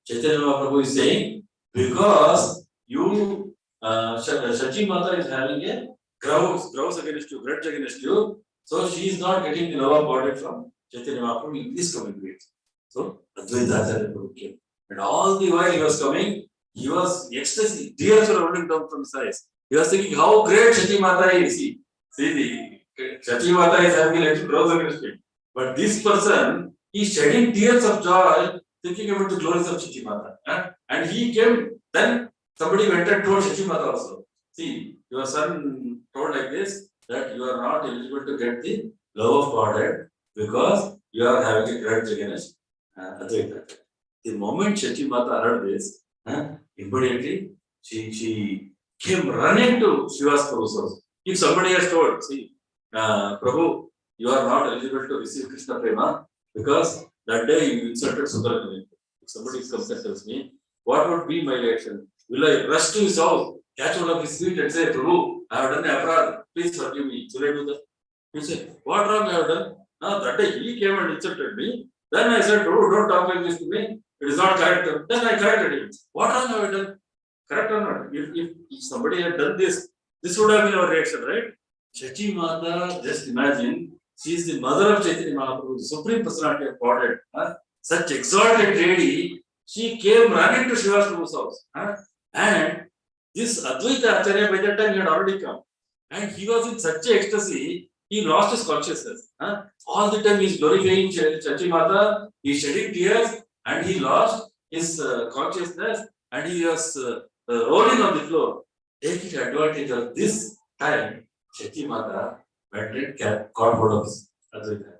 Chaitanya Mahaprabhu is saying, because you, Shachi Mata is having a grouse against you, grudge against you, so she is not getting the love body from Chaitanya Mahaprabhu, you please come into it. So Advaita Acharya came. And all the while he was coming, he was ecstasy, tears were rolling down from his eyes. He was thinking how great Shachi Mata is. See the Shachi Mata is having a little grouse against him. But this person, he is shedding tears of joy, thinking about the glories of Shachi Mata. And he came, then somebody went and told Shachi Mata also, see, your son told like this, that you are not eligible to get the love of Godhead because you are having a grudge against Advaita. The moment Shachi Mata heard this, immediately she came running to Shiva's Prabhu's house. If somebody has told, see, Prabhu, you are not eligible to receive Krishna Prema because that day you insulted Sudarshan. If somebody comes and tells me, what would be my reaction? Will I rush to his house, catch hold of his feet and say, Prabhu, I have done a aparad, please forgive me. Will I do that? You say, what wrong I have done? That day he came and insulted me. Then I said, Prabhu, don't talk like this to me. It is not correct. Then I corrected him. What wrong have I done? Correct or not? If somebody had done this, this would have been our reaction, right? Shachi Mata, just imagine, she is the mother of Chaitanya Mahaprabhu, Supreme Personality of Godhead. Such exalted lady, she came running to Shiva's Prabhu's house. And this Advaita Acharya, by that time, he had already come. And he was in such ecstasy, he lost his consciousness. All the time he is glorifying Shachi Mata, he is shedding tears, and he lost his consciousness, and he was rolling on the floor. Taking advantage of this time, Shachi Mata went and caught hold of Advaita.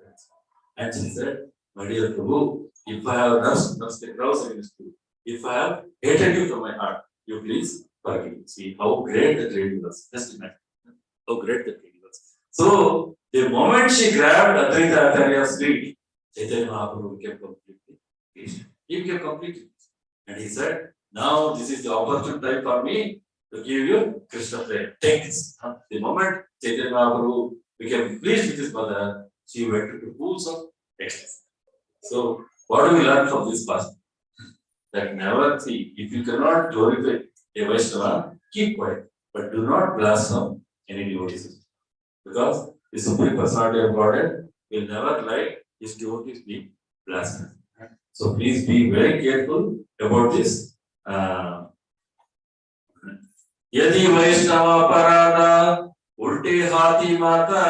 And she said, my dear Prabhu, if I have nursed the cross against you, if I have hated you from my heart, you please forgive me. See how great that lady was. Just imagine how great that lady was. So, the moment she grabbed Advaita Acharya's feet, Chaitanya Mahaprabhu became completely peaceful. He became completely peaceful. And he said, now this is the opportune time for me to give you Krishna Prema. Take this. The moment Chaitanya Mahaprabhu became pleased with his mother, she went into pools of ecstasy. So, what do we learn from this passage? That never see, if you cannot glorify a Vaishnava, keep quiet, but do not blaspheme any devotees. Because the Supreme Personality of Godhead will never like his devotees being blasphemed. So, please be very careful about this. यदि वैष्णव अपराध उल्टे हाथी माता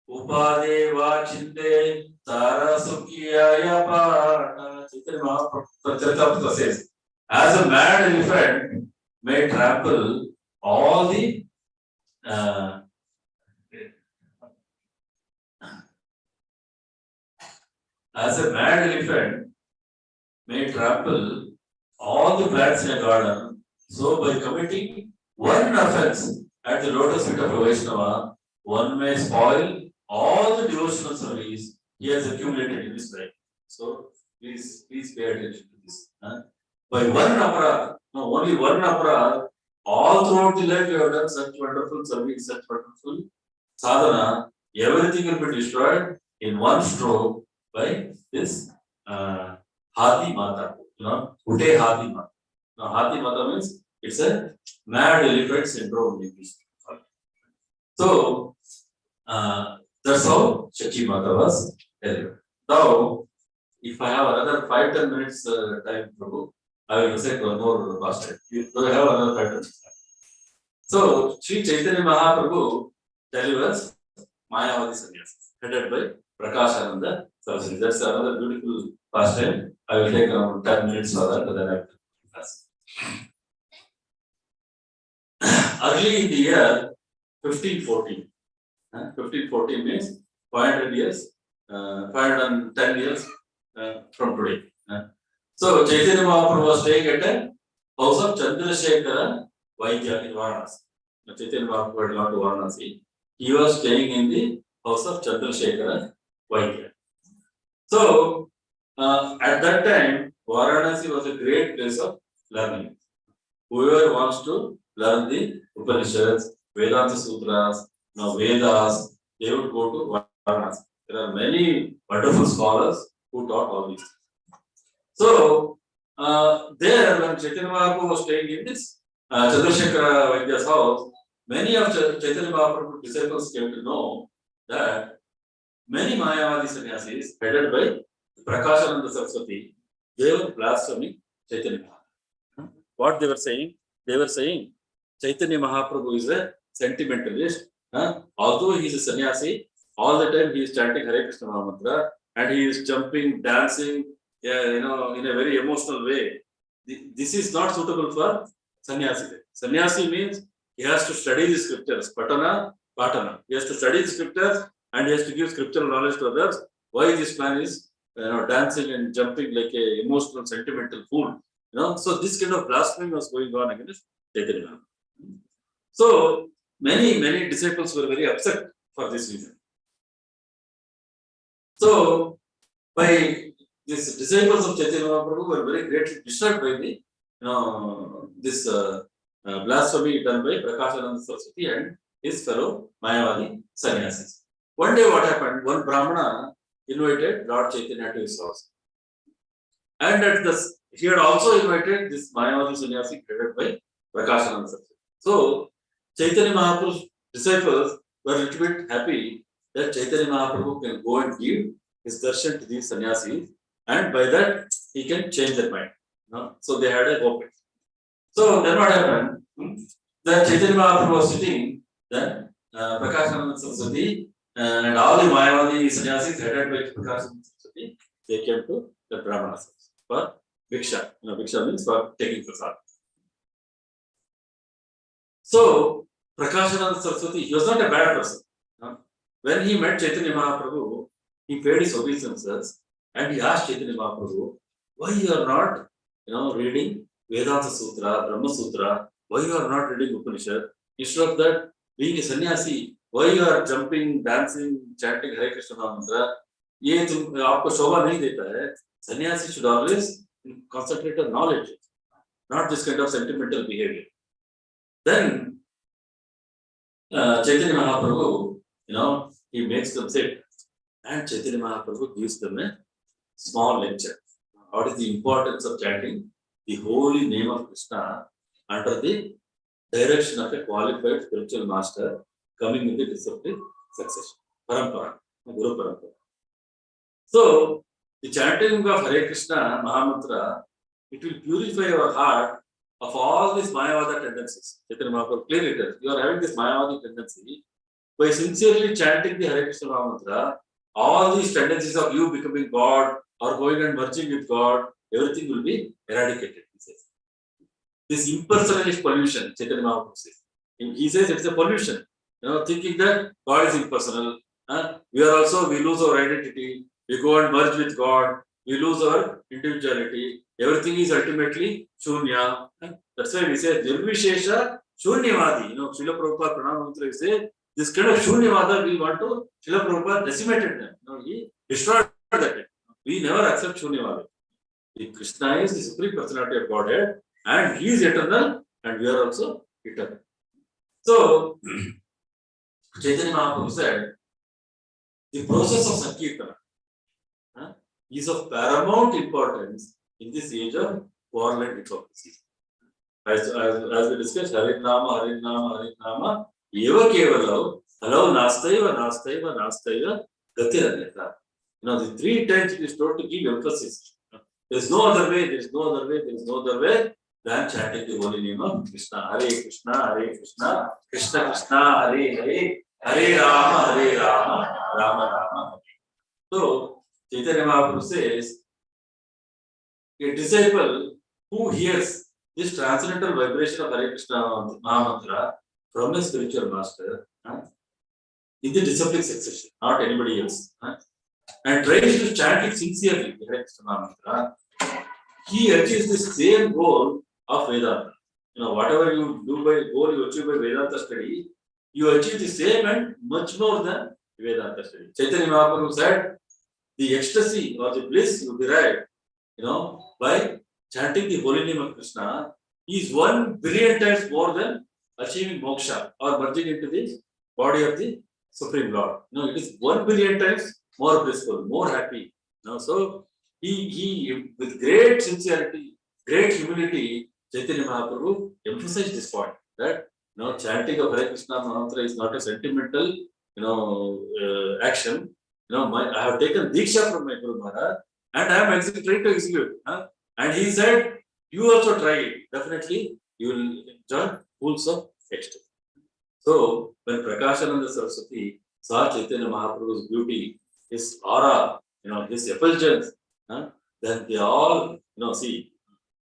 उपादे वाचिंदे तारा सुखिया पाठ. Chaitanya Mahaprabhu says, as a mad elephant may trample all the as a mad elephant may trample all the plants in a garden, so by committing one offense at the lotus feet of a Vaishnava, one may spoil all the devotional service he has accumulated in his life. So please pay attention to this. By one aparad, no, only one aparad, all throughout the life you have done such wonderful service, such wonderful sadhana, everything will be destroyed in one stroke by this Hati Mata. Ute Hati Mata. Now, Hati Mata means it's a mad elephant syndrome. So, that's how Shachi Mata was delivered. Now, if I have another 5-10 minutes time, Prabhu, I will recite one more pastor. You have another 5-10 minutes. So, Sri Chaitanya Mahaprabhu delivers Mayavadi Sannyas, headed by Prakashananda Saraswati. That's another beautiful pastime. I will take around 10 minutes for that, but then I will pass. Early in the year 1514, 1514 means 500 years, 510 years from today. So, Chaitanya Mahaprabhu was staying at a house of Chandrasekhara Vaidya in Varanasi. Chaitanya Mahaprabhu had gone to Varanasi. He was staying in the house of Chandrasekhara Vaidya. So, at that time, Varanasi was a great place of learning. Whoever wants to learn the Upanishads, Vedanta Sutras, Vedas, they would go to Varanasi. There are many wonderful scholars who taught all these things. So, there, when Chaitanya Mahaprabhu was staying in this Chandrasekhara Vaidya's house, many of Chaitanya Mahaprabhu's disciples came to know that many Mayavadi sannyasis, headed by Prakashananda Saraswati, they were blaspheming Chaitanya Mahaprabhu. What they were saying? They were saying Chaitanya Mahaprabhu is a sentimentalist. Although he is a sannyasi, all the time he is chanting Hare Krishna Mahamantra and he is jumping, dancing, in a very emotional way. This is not suitable for sannyasi. Sannyasi means he has to study the scriptures, patana. He has to study the scriptures and he has to give scriptural knowledge to others. Why this man is dancing and jumping like a emotional, sentimental fool? So this kind of blasphemy was going on against Chaitanya. So many disciples were very upset for this reason. So by these disciples of Chaitanya Mahaprabhu were very greatly disturbed by the this blasphemy done by Prakashananda Saraswati and his fellow Mayavadi sannyasis. One day what happened? One Brahmana invited Lord Chaitanya to his house. And he had also invited this Mayavadi sannyasi headed by Prakashananda Saraswati. So Chaitanya Mahaprabhu's disciples were a little bit happy that Chaitanya Mahaprabhu can go and give his darshan to these sannyasis, and by that he can change their mind. So they had a hope. So then what happened? Then Chaitanya Mahaprabhu was sitting, then Prakashananda Saraswati and all the Mayavadi sannyasis headed by Prakashananda Saraswati, they came to the Brahmanas for Bhiksha. Bhiksha means for taking prasad. So Prakashananda Saraswati, he was not a bad person. When he met Chaitanya Mahaprabhu, he paid his obeisances and he asked Chaitanya Mahaprabhu, why you are not, reading Vedanta Sutra, Brahma Sutra, why you are not reading Upanishad? Instead of that, being a sannyasi, why you are jumping, dancing, chanting Hare Krishna Mantra? ये आपको शोभा नहीं देता है. Sannyasi should always concentrate on knowledge, not this kind of sentimental behavior. Then Chaitanya Mahaprabhu, he makes them sit, and Chaitanya Mahaprabhu gives them a small lecture. What is the importance of chanting the holy name of Krishna under the direction of a qualified spiritual master coming in the disciplic succession? Parampara, Guru Parampara. So, the chanting of Hare Krishna Mahamantra, it will purify our heart of all these Mayavada tendencies. Chaitanya Mahaprabhu clearly tells, you are having this Mayavadi tendency. By sincerely chanting the Hare Krishna Mahamantra, all these tendencies of you becoming God or going and merging with God, everything will be eradicated, he says. This impersonalist pollution, Chaitanya Mahaprabhu says. He says it's a pollution. Thinking that God is impersonal. We lose our identity. We go and merge with God. We lose our individuality. Everything is ultimately Shunya. That's why we say Nirvishesha Shunyavadi. Srila Prabhupada Pranam Mantra say this kind of Shunyavada we want to, Srila Prabhupada decimated them. He destroyed that. We never accept Shunyavada. Krishna is the supreme personality of Godhead and he is eternal and we are also eternal. So, Chaitanya Mahaprabhu said, the process of Sankirtana is of paramount importance in this age of quarrel and hypocrisy. As we discussed, Hare Nama, Eva Kevalau, Hello, Nastaiva, Gatiranyata. The three times it is told to give emphasis. There is no other way than chanting the holy name of Krishna. Hare Krishna, Krishna Krishna, Hare Rama, Rama. So, Chaitanya Mahaprabhu says, a disciple who hears this transcendental vibration of Hare Krishna Mahamantra from a spiritual master in the disciplic succession, not anybody else, and tries to chant it sincerely, Hare Krishna Mahamantra, he achieves the same goal of Vedanta. Whatever you do by goal you achieve by Vedanta study, you achieve the same and much more than Vedanta study. Chaitanya Mahaprabhu said, the ecstasy or the bliss you derive, by chanting the holy name of Krishna is 1 billion times more than achieving moksha or merging into the body of the Supreme Lord. It is 1 billion times more blissful, more happy, Now, so he with great sincerity, great humility, Chaitanya Mahaprabhu emphasized this point that chanting of Hare Krishna Mantra is not a sentimental, action. I have taken Diksha from my Guru Maharaj and I am trying to execute. And he said, you also try it. Definitely, you will enjoy pools of ecstasy. So, when Prakashananda Saraswati saw Chaitanya Mahaprabhu's beauty, his aura, his effulgence, then they all, see,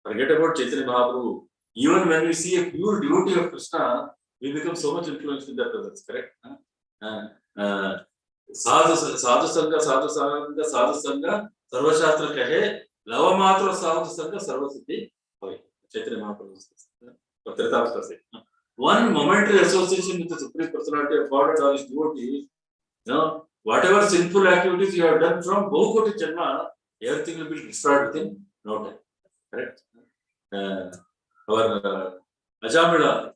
forget about Chaitanya Mahaprabhu. Even when we see a pure devotee of Krishna, we become so much influenced with their presence, correct? Sadhu Sangha, Sarva Shastra Kahe, Lava Matra Sadhu Sangha, Sarva Siddhi, Chaitanya Mahaprabhu. One momentary association with the Supreme Personality of God and all his devotees, whatever sinful activities you have done from Bahukoti Janma, everything will be destroyed within no time. Correct? Our Ajamila,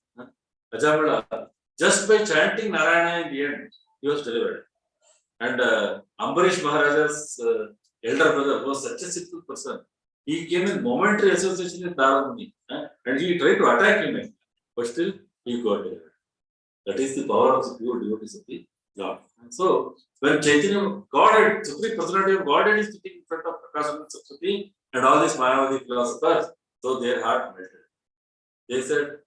just by chanting Narayana in the end, he was delivered. And Ambarish Maharaja's elder brother was such a simple person. He came in momentary association with Dharamuni, and he tried to attack him, but still he got delivered. That is the power of the pure devotees of the Lord. So, when Chaitanya, Godhead, Supreme Personality of Godhead is sitting in front of Prakashananda Saraswati and all these Mayavadi philosophers, so their heart melted. They said,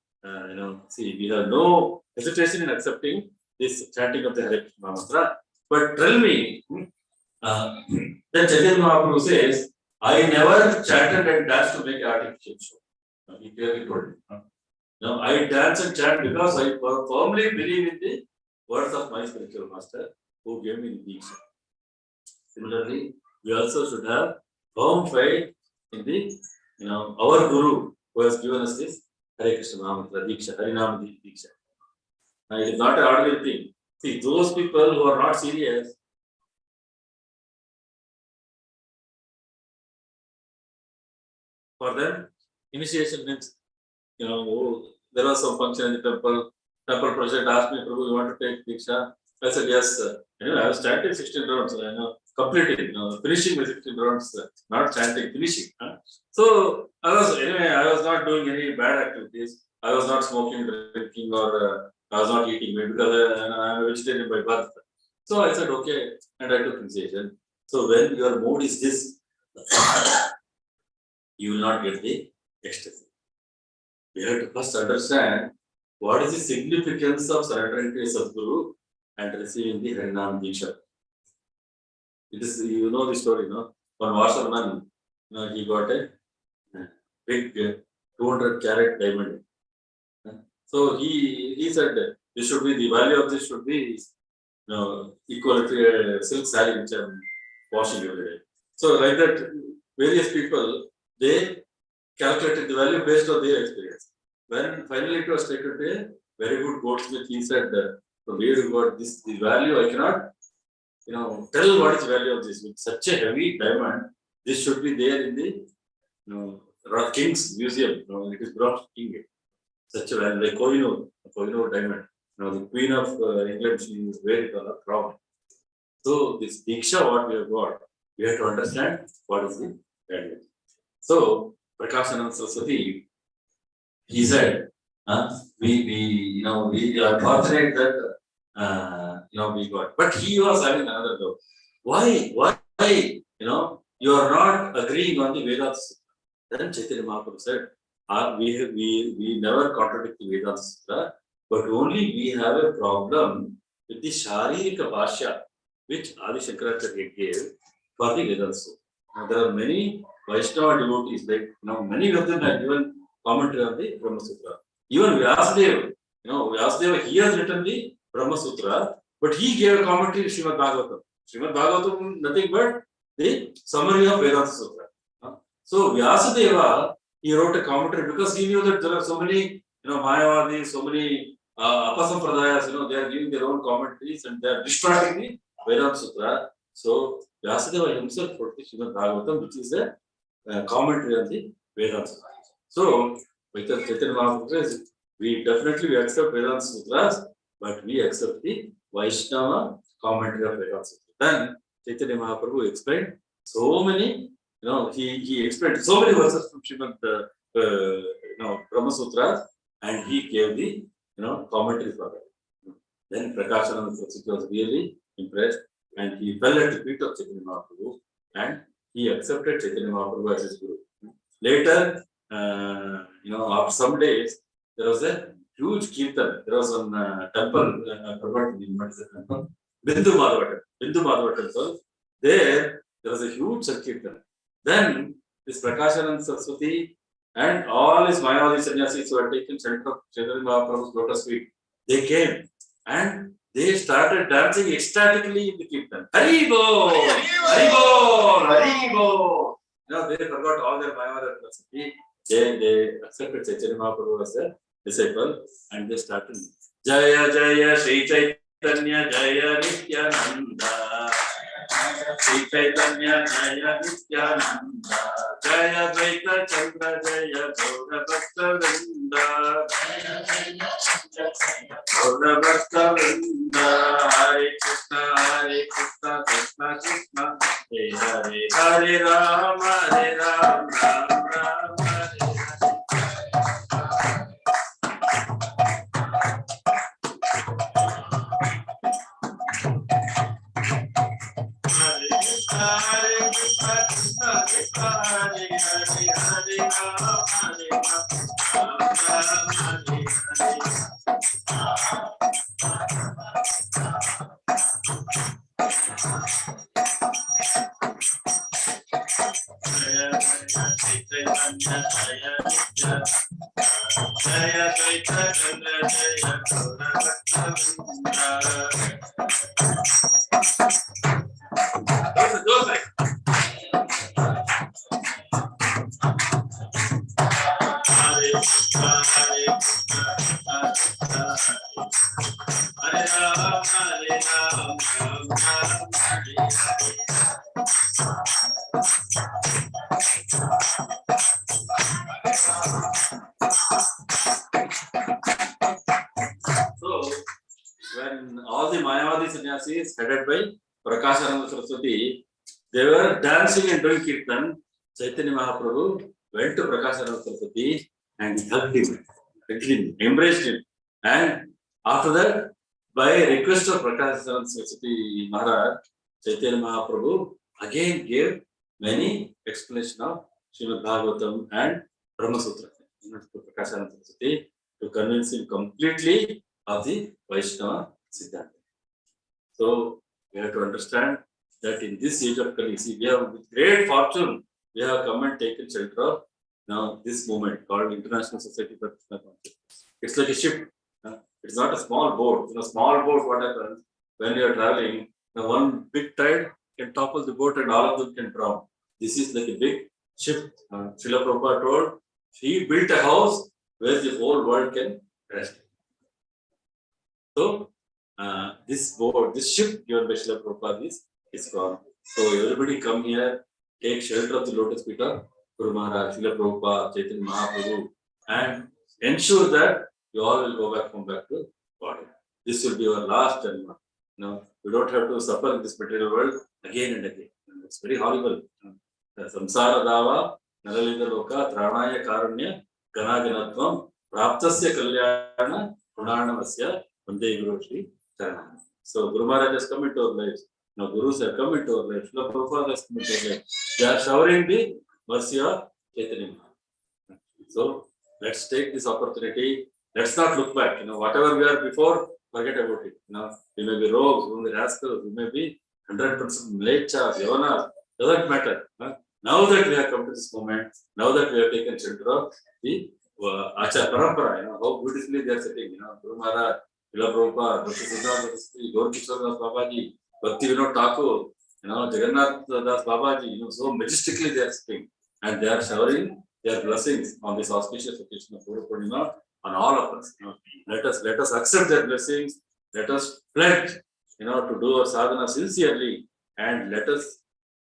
see, we have no hesitation in accepting this chanting of the Hare Krishna mantra. But tell me, then Chaitanya Mahaprabhu says, I never chanted and danced to make an artificial show. He clearly told me. Now, I dance and chant because I firmly believe in the words of my spiritual master who gave me the Diksha. Similarly, we also should have firm faith in the, our Guru who has given us this Hare Krishna Mantra Diksha, Harinama Diksha. Now, it is not an ordinary thing. See, those people who are not serious, for them, initiation means, there was some function in the temple. Temple president asked me, Prabhu, you want to take Diksha? I said, yes. Anyway, I was chanting 16 rounds, completing, finishing my 16 rounds, not chanting, finishing. So, I was not doing any bad activities. I was not smoking, drinking, or I was not eating meat because I am a vegetarian by birth. So, I said, okay, and I took initiation. So, when your mood is this, you will not get the ecstasy. We have to first understand what is the significance of surrendering to a Sadguru and receiving the Harinam Diksha. It is, you know the story, no? One washerman, he got a big 200 carat diamond. So he said this should be, the value of this should be equal to a silk saree which I am washing every day. So like that, various people, they calculated the value based on their experience. When finally it was taken to a very good goldsmith, he said, from where you got this, the value, I cannot, tell what is the value of this. With such a heavy diamond, this should be there in the King's Museum. It is brought to King. Such a value, like Kohinoor diamond. The Queen of England, she is wearing it on a crown. So this Diksha, what we have got, we have to understand what is the value. So Prakashananda Saraswati, he said, we are fortunate that we got. But he was having another doubt. Why? You are not agreeing on the Vedanta Sutra. Then Chaitanya Mahaprabhu said, we never contradict the Vedanta Sutra, but only we have a problem with the Sharirika Bhashya, which Adi Shankaracharya gave for the Vedanta Sutra. Now, there are many Vaishnava devotees, like many of them have given commentary on the Brahma Sutra. Even Vyasadeva, he has written the Brahma Sutra, but he gave a commentary to Srimad Bhagavatam. Srimad Bhagavatam, nothing but the summary of Vedanta Sutra. So Vyasadeva, he wrote a commentary because he knew that there are so many, Mayavadis, so many Apasampradayas, they are giving their own commentaries and they are distorting the Vedanta Sutra. So Vyasadeva himself wrote the Srimad Bhagavatam, which is a commentary on the Vedanta Sutra. So, with the Chaitanya Mahaprabhu says, we definitely accept Vedanta Sutras, but we accept the Vaishnava commentary of Vedanta Sutra. Then Chaitanya Mahaprabhu explained So many, he explained so many verses from Srimad, Brahma Sutras, and he gave the, commentary for that. Then Prakashananda Saraswati was really impressed, and he fell at the feet of Chaitanya Mahaprabhu, and he accepted Chaitanya Mahaprabhu as his guru. Later, after some days, there was a huge kirtan. There was one temple, what is the temple? Bindu Madhava temple. There was a huge Sankirtan. Then this Prakashananda Saraswati and all his Mayavadi sannyasis who had taken shelter of Chaitanya Mahaprabhu's lotus feet, they came and they started dancing ecstatically in the Kirtan. Hari Bol! Hari Bol! Hari Bol! They forgot all their Mayavada philosophy. They accepted Chaitanya Mahaprabhu as a disciple and they started Jaya Jaya Sri Chaitanya Jaya Nityananda Sri Chaitanya Jaya Nityananda Jaya Dvaita Chandra Jaya Gaura Bhakta Vrinda Gaura Bhakta Vrinda Hare Krishna Krishna Krishna Hare Hare Ram Hare Ram Ram Ram Hare when all the Mayavadi sannyasis headed by Prakashananda Saraswati, they were dancing and doing kirtan, Chaitanya Mahaprabhu went to Prakashananda Saraswati and hugged him, embraced him. And after that, by request of Prakashananda Saraswati Maharaj, Chaitanya Mahaprabhu again gave many explanations of Srimad Bhagavatam and Brahma Sutra to Prakashananda Saraswati to convince him completely of the Vaishnava Siddhanta. So we have to understand that in this age of Kali, we have with great fortune, we have come and taken shelter of now this movement called International Society for Krishna Consciousness. It's like a ship. It's not a small boat. Small boat, what happens when you are traveling, one big tide can topple the boat and all of them can drown. This is like a big ship. Srila Prabhupada told, he built a house where the whole world can rest. So, this boat, this ship given by Srila Prabhupada is gone. So, everybody come here, take shelter of the lotus feet of Guru Maharaj, Srila Prabhupada, Chaitanya Mahaprabhu, and ensure that you all will go back to body. This will be our last and we don't have to suffer in this material world again and again. It's very horrible. Samsara Dava, Naralita Loka, Tranaya Karunya, Ganaganatvam, Praptasya Kalyana, Punarnavasya, Vande Guru Shri Charanam. So Guru Maharaj has come into our lives. Now Gurus have come into our lives. Srila Prabhupada has come into our lives. They are showering the mercy of Chaitanya Mahaprabhu. So let's take this opportunity. Let's not look back. Whatever we are before, forget about it. We may be rogues, we may be rascals, we may be 100% mlecha, yavana, doesn't matter. Now that we have come to this moment, now that we have taken shelter of the Achar Parampara, how beautifully they are sitting. Guru Maharaj, Srila Prabhupada, Bhakti Siddhanta Saraswati, Gaur Kishore Das Babaji, Bhakti Vinod Thakur, Jagannath Das Babaji, so majestically they are sitting. And they are showering their blessings on this auspicious occasion of Guru Purnima on all of us. Let us accept their blessings. Let us pledge, to do our sadhana sincerely, and let us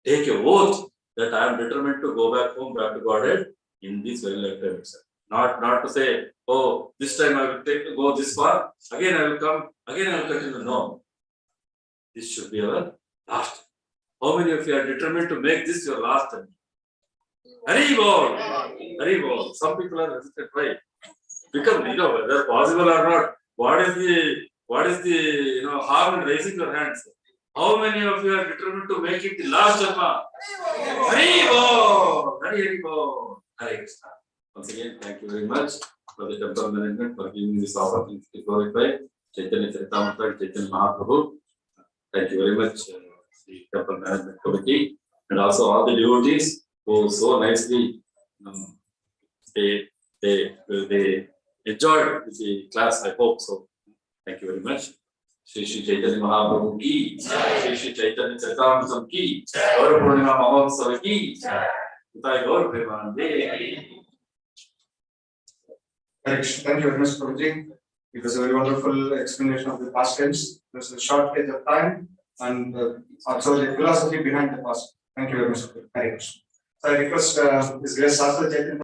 take a oath that I am determined to go back home, back to Godhead in this very lifetime itself. Not to say, oh, this time I will go this far, again I will come, again I will continue. No. This should be our last. How many of you are determined to make this your last time? Hari bol, Hari bol. Some people are hesitant, right? Because whether possible or not. What is the harm in raising your hands? How many of you are determined to make it the last Janma? Hari bol, Hari bol, Hare Krishna. Once again, thank you very much for the temple management for giving this opportunity to glorify Chaitanya Charitamrita, Chaitanya Mahaprabhu. Thank you very much, the temple management committee, and also all the devotees who so nicely they enjoyed the class. I hope so. Thank you very much. Shri Shri Chaitanya Mahaprabhu ki, Shri Shri Chaitanya Charitamrita ki, Gaur Purnima Mahotsav ki, Utai Gaur Premanande. Thank you very much, Prabhuji. It was a very wonderful explanation of the past tense. There's a short edge of time and also the philosophy behind the past. Thank you very much. Hare Krishna. So I request His Grace Sastra Chaitanya